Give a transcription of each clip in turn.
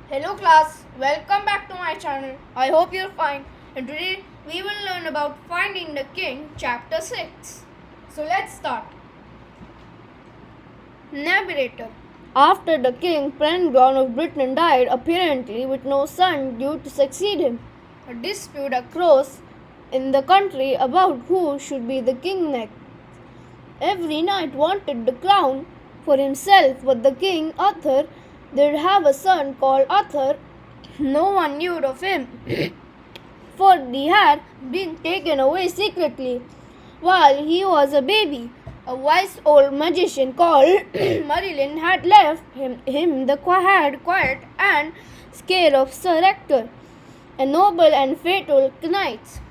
Hello class, welcome back to my channel. I hope you're fine. And today we will learn about Finding the King chapter 6. So let's start. Narrator. After the king, Prengon of Britain died, apparently with no son due to succeed him. A dispute arose in the country about who should be the king next. Every knight wanted the crown for himself, but the king, Arthur, did have a son called Arthur. No one knew of him, for he had been taken away secretly while he was a baby. A wise old magician called Merlin had left him the quiet and scare of Sir Ector, a noble and faithful knight.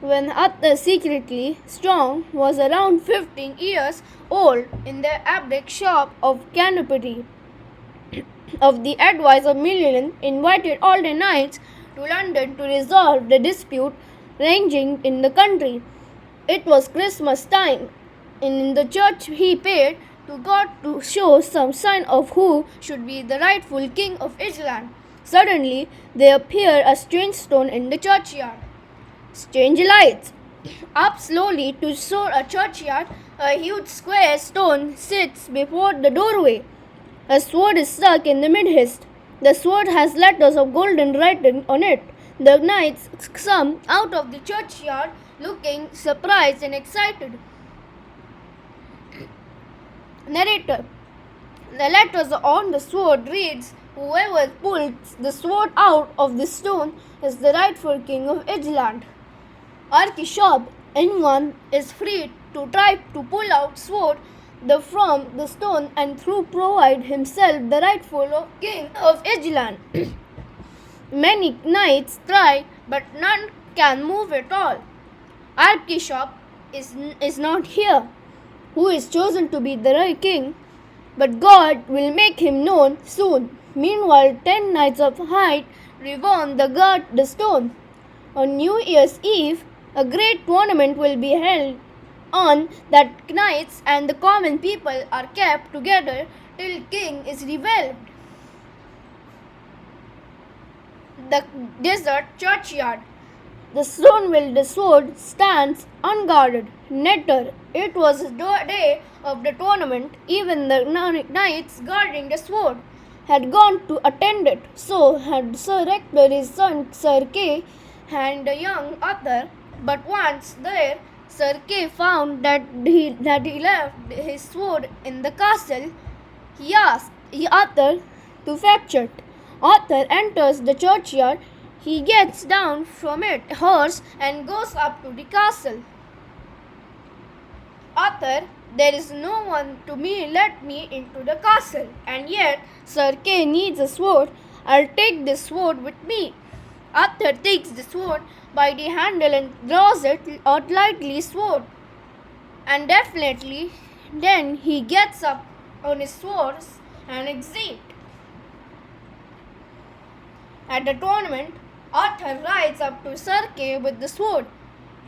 When Arthur, secretly strong, was around 15 years old, in the abbot shop of Canterbury, of the advice of Merlin, invited all the knights to London to resolve the dispute raging in the country. It was Christmas time, and in the church he prayed to God to show some sign of who should be the rightful king of England. Suddenly there appeared a strange stone in the churchyard. Strange lights up slowly to show a churchyard. A huge square stone sits before the doorway. A sword is stuck in the midst. The sword has letters of golden written on it. The knights come out of the churchyard looking surprised and excited. Narrator. The letters on the sword reads, "Whoever pulls the sword out of the stone is the rightful king of England." Archbishop, anyone is free to try to pull out sword from the stone and through provide himself the rightful king of England. Many knights try, but none can move at all. Archbishop is not here, who is chosen to be the right king, but God will make him known soon. Meanwhile, 10 knights of height reborn the guard the stone. On New Year's Eve, a great tournament will be held on that knights and the common people are kept together till king is revealed. The desert churchyard. The stone will the sword stands unguarded. Netter, it was the day of the tournament. Even the knights guarding the sword had gone to attend it. So had Sir Ector, his son Sir Kay, and the young Arthur. But once there, Sir Kay found that he left his sword in the castle. He asked Arthur to fetch it. Arthur enters the churchyard. He gets down from his horse and goes up to the castle. Arthur, there is no one to let me into the castle, and yet Sir Kay needs a sword. I'll take this sword with me. Arthur takes the sword by the handle and draws it out lightly sword. And definitely then he gets up on his swords and exit. At the tournament, Arthur rides up to Sir Kay with the sword.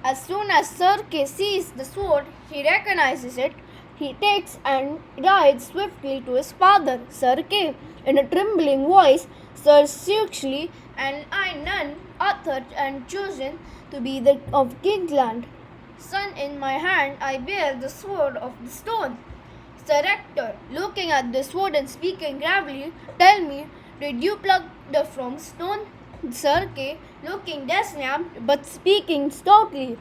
As soon as Sir Kay sees the sword, he recognizes it. He takes and rides swiftly to his father, Sir Kay, in a trembling voice. Sir Suchley and I none Arthur and chosen to be the of England. Son, in my hand I bear the sword of the stone. Sir Ector, looking at the sword and speaking gravely, tell me, did you pluck the from stone? Sir Kay, looking dismayed but speaking stoutly,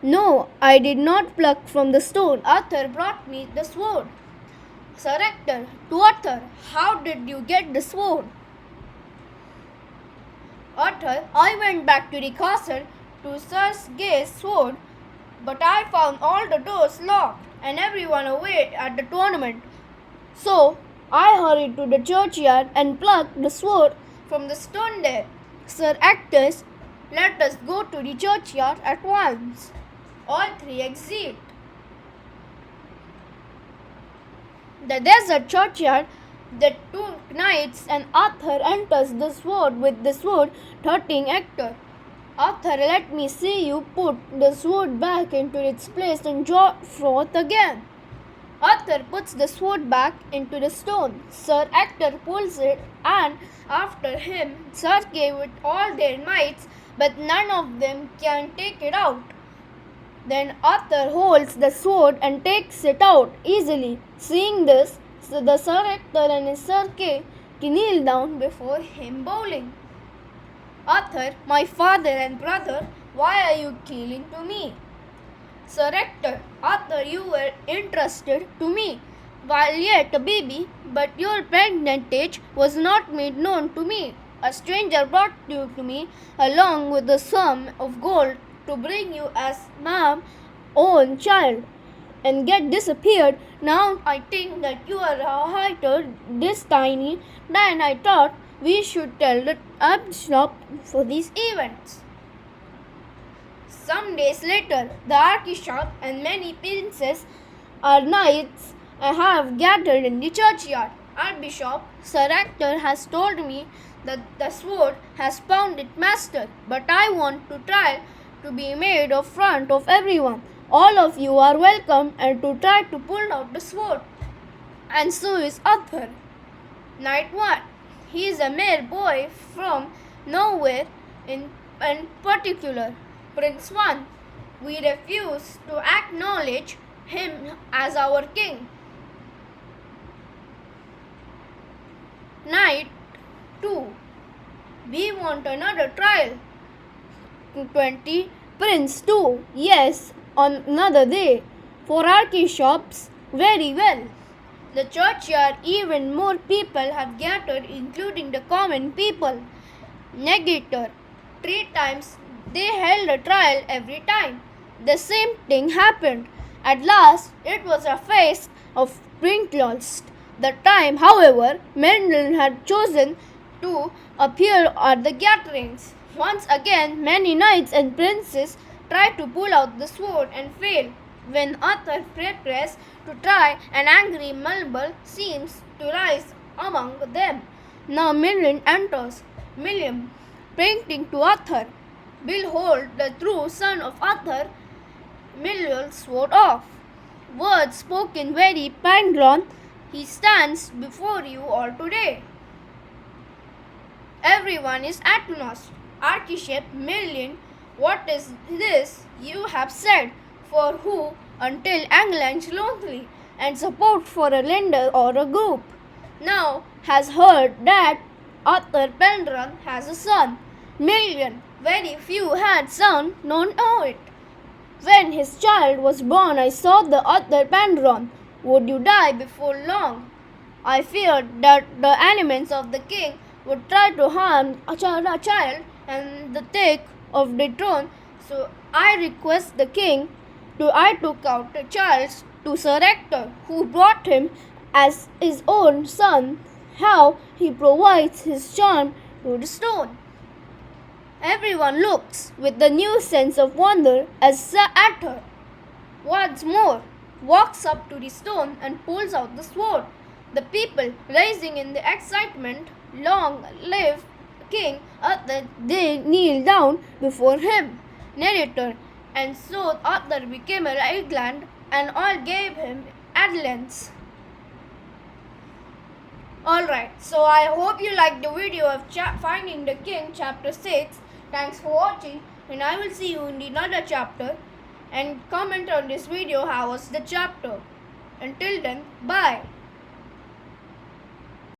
no, I did not pluck from the stone. Arthur brought me the sword. Sir Ector, to Arthur, how did you get the sword? Arthur, I went back to the castle to Sir Kay's sword, but I found all the doors locked and everyone away at the tournament. So I hurried to the churchyard and plucked the sword from the stone there. Sir Ector, let us go to the churchyard at once. All three exit. The desert churchyard. The two knights and Arthur enters the sword with the sword, threatening Ector. Arthur, let me see you put the sword back into its place and draw forth again. Arthur puts the sword back into the stone. Sir Ector pulls it, and after him Sir Kay with all their mights, but none of them can take it out. Then Arthur holds the sword and takes it out easily. Seeing this, the Sir Ector and his Sir Kay kneel down before him bowing. Arthur, my father and brother, why are you killing to me? Sir Ector, Arthur, you were entrusted to me while yet a baby, but your parentage was not made known to me. A stranger brought you to me along with a sum of gold to bring you as my own child, and yet disappeared. Now I think that you are a highter this tiny than I thought. We should tell the Archbishop for these events. Some days later, the Archbishop and many princes and knights have gathered in the churchyard. Archbishop, Sir Ector has told me that the sword has found its master, but I want to try to be made in front of everyone. All of you are welcome and to try to pull out the sword. And so is Arthur. Night 1. He is a mere boy from nowhere in particular. Prince 1. We refuse to acknowledge him as our king. Night 2. We want another trial. 20. Prince 2. Yes, on another day. For archbishops, very well. The churchyard, even more people have gathered, including the common people. Negator. 3 times they held a trial every time. The same thing happened. At last, it was a phase of Prince. The time, however, Mendel had chosen to appear at the gatherings. Once again, many knights and princes tried to pull out the sword and failed. When Arthur prepares to try, an angry mumble seems to rise among them. Now Merlin enters. William, pointing to Arthur, behold the true son of Arthur, Merlin's sword off. Words spoken very plainly. He stands before you all today. Everyone is astonished. Archbishop Merlin, what is this you have said? For who, until England's lonely, and support for a lender or a group, now has heard that Arthur Penryn has a son. Merlin, very few had son, none know it. When his child was born, I saw the Arthur Penryn. Would you die before long? I feared that the enemies of the king would try to harm a child and the take of the throne. So I request the king I took out the child to Sir Ector, who brought him as his own son. How he provides his charm to the stone. Everyone looks with a new sense of wonder as Sir Ector once more walks up to the stone and pulls out the sword. The people, rising in the excitement, long live King Arthur, they kneel down before him. Narrator. And so Arthur became a England, and all gave him adlance. Alright, so I hope you liked the video of Finding the King chapter 6. Thanks for watching, and I will see you in another chapter. And comment on this video how was the chapter. Until then, bye.